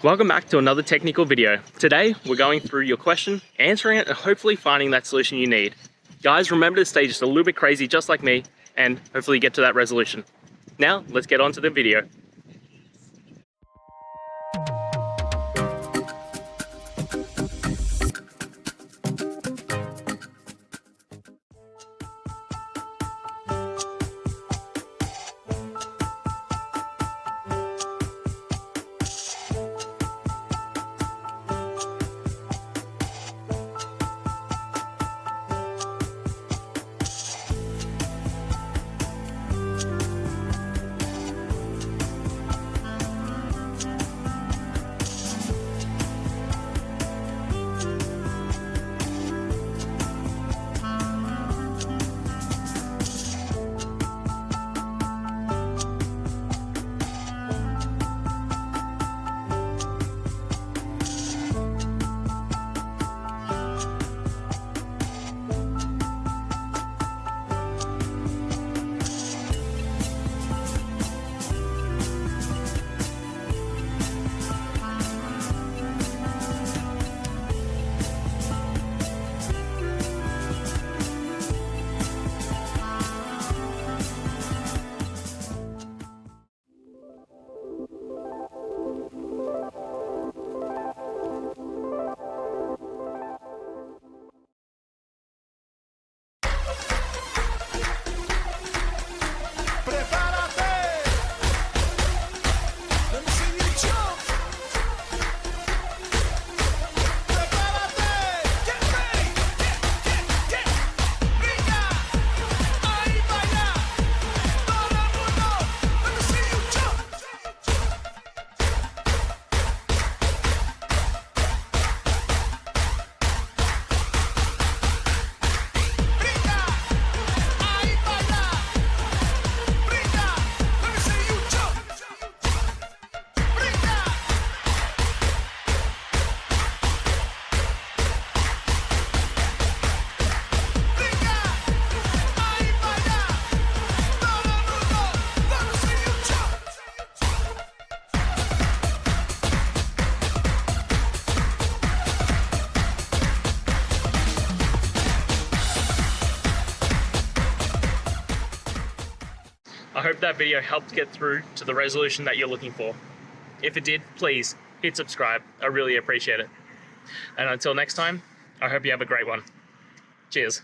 Welcome back to another technical video. Today, we're going through your question, answering it, and hopefully finding that solution you need. Guys, remember to stay just a little bit crazy, just like me, and hopefully get to that resolution. Now, let's get on to the video. I hope that video helped get through to the resolution that you're looking for. If it did, please hit subscribe. I really appreciate it. And until next time, I hope you have a great one. Cheers.